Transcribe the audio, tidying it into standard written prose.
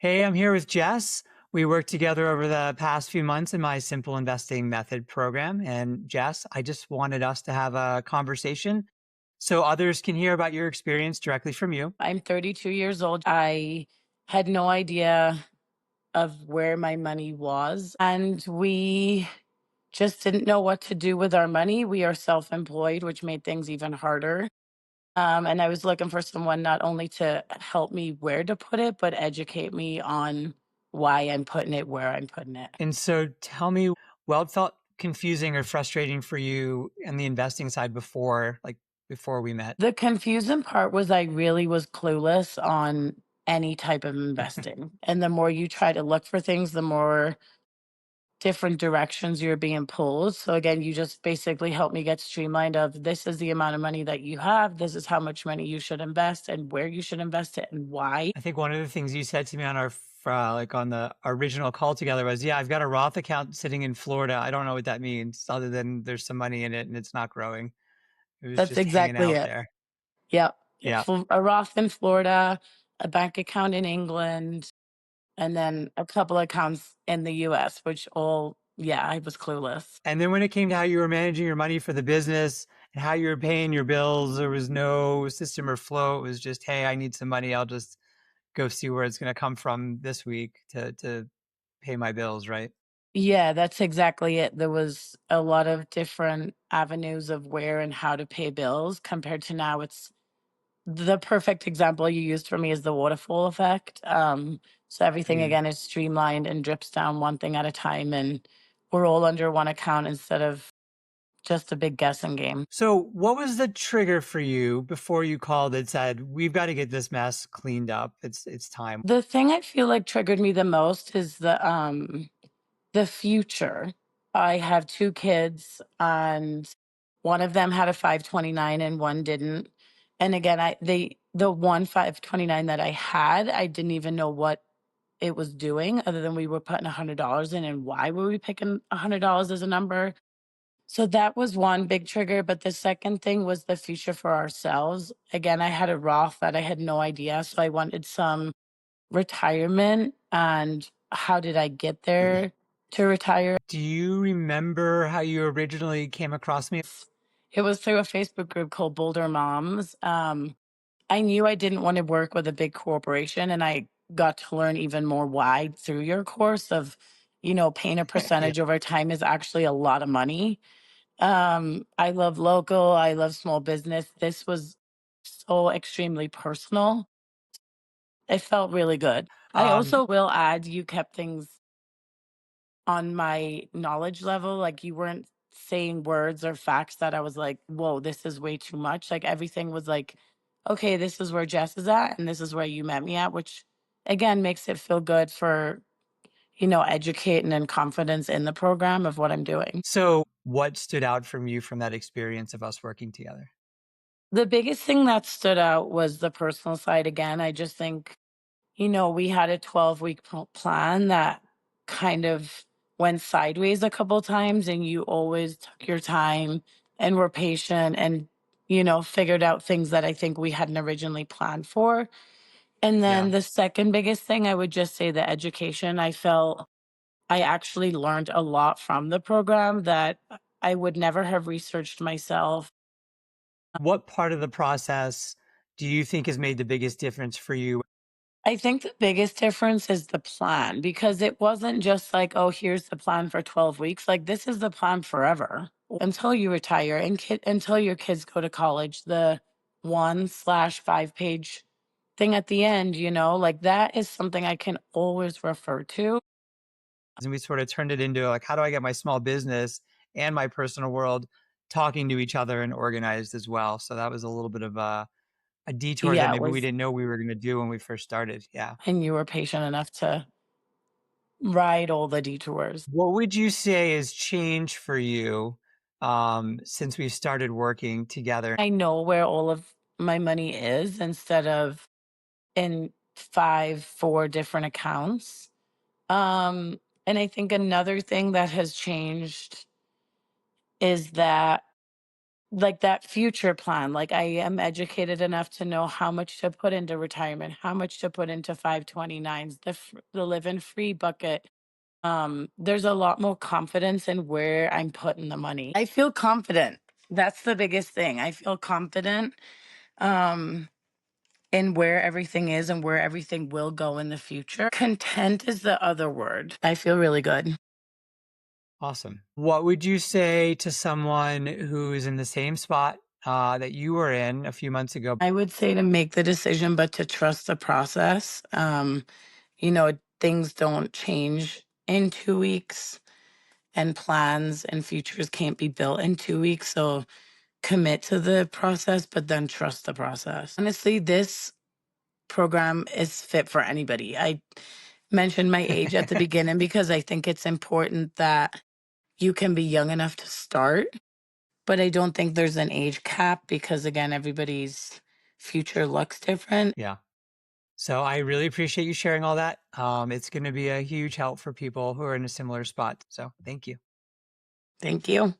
Hey, I'm here with Jess. We worked together over the past few months in my Simple Investing Method program. And Jess, I just wanted us to have a conversation so others can hear about your experience directly from you. I'm 32 years old. I had no idea of where my money was, and we just didn't know what to do with our money. We are self employed, which made things even harder. And I was looking for someone not only to help me where to put it, but educate me on why I'm putting it where I'm putting it. And so tell me, what felt confusing or frustrating for you in the investing side before we met? The confusing part was I really was clueless on any type of investing. And the more you try to look for things, the more different directions you're being pulled. So again, you just basically help me get streamlined of this is the amount of money that you have, this is how much money you should invest and where you should invest it and why. I think one of the things you said to me on on the original call together was, "Yeah, I've got a Roth account sitting in Florida. I don't know what that means, other than there's some money in it and it's not growing. It was That's just hanging exactly out it. there." Yep. Yeah. A Roth in Florida, a bank account in England, and then a couple accounts in the US, which all, yeah, I was clueless. And then when it came to how you were managing your money for the business and how you were paying your bills, there was no system or flow. It was just, hey, I need some money. I'll just go see where it's going to come from this week to pay my bills, right? Yeah, that's exactly it. There was a lot of different avenues of where and how to pay bills compared to now it's the perfect example you used for me is the waterfall effect. So everything Mm. again is streamlined and drips down one thing at a time, and we're all under one account instead of just a big guessing game. So, what was the trigger for you before you called that said, "We've got to get this mess cleaned up. It's time." The thing I feel like triggered me the most is the future. I have two kids, and one of them had a 529 and one didn't. And again, the one 529 that I had, I didn't even know what it was doing other than we were putting $100 in, and why were we picking $100 as a number. So that was one big trigger, but the second thing was the future for ourselves. Again, I had a Roth that I had no idea, so I wanted some retirement. And how did I get there to retire? Do you remember how you originally came across me? It was through a Facebook group called Boulder Moms. I knew I didn't want to work with a big corporation, and I got to learn even more why through your course of, paying a Yeah. percentage over time is actually a lot of money. I love local, I love small business. This was so extremely personal. It felt really good. I Um, also will add, you kept things on my knowledge level. Like you weren't saying words or facts that I was like, whoa, this is way too much. Like everything was like, okay, this is where Jess is at and this is where you met me at, which again makes it feel good for, educating and confidence in the program of what I'm doing. so what stood out from you from that experience of us working together? The biggest thing that stood out was the personal side again. I just think, we had a 12-week plan that kind of went sideways a couple times, and you always took your time and were patient and, figured out things that I think we hadn't originally planned for. And then Yeah. the second biggest thing, I would just say the education. I felt I actually learned a lot from the program that I would never have researched myself. What part of the process do you think has made the biggest difference for you? I think the biggest difference is the plan because it wasn't just like, oh, here's the plan for 12 weeks. Like, this is the plan forever until you retire and until your kids go to college. The 1/5 page thing at the end, like that is something I can always refer to. And we sort of turned it into like, how do I get my small business and my personal world talking to each other and organized as well? So that was a little bit of a detour that Yeah, it maybe we was, didn't know we were going to do when we first started. Yeah. and you were patient enough to ride all the detours. What would you say has changed for you since we started working together? I know where all of my money is instead of in 4 different accounts. And I think another thing that has changed is that like that future plan. Like I am educated enough to know how much to put into retirement, how much to put into 529s, the live in free bucket. There's a lot more confidence in where I'm putting the money. I feel confident. That's the biggest thing. I feel confident um in where everything is and where everything will go in the future. Content is the other word. I feel really good. Awesome. What would you say to someone who is in the same spot that you were in a few months ago? I would say to make the decision, but to trust the process. You know, things don't change in 2 weeks, and plans and futures can't be built in 2 weeks. So commit to the process, but then trust the process. Honestly, this program is fit for anybody. I mentioned my age at the beginning because I think it's important that you can be young enough to start, but I don't think there's an age cap because, again, everybody's future looks different. Yeah. So I really appreciate you sharing all that. It's going to be a huge help for people who are in a similar spot. So thank you. Thank you.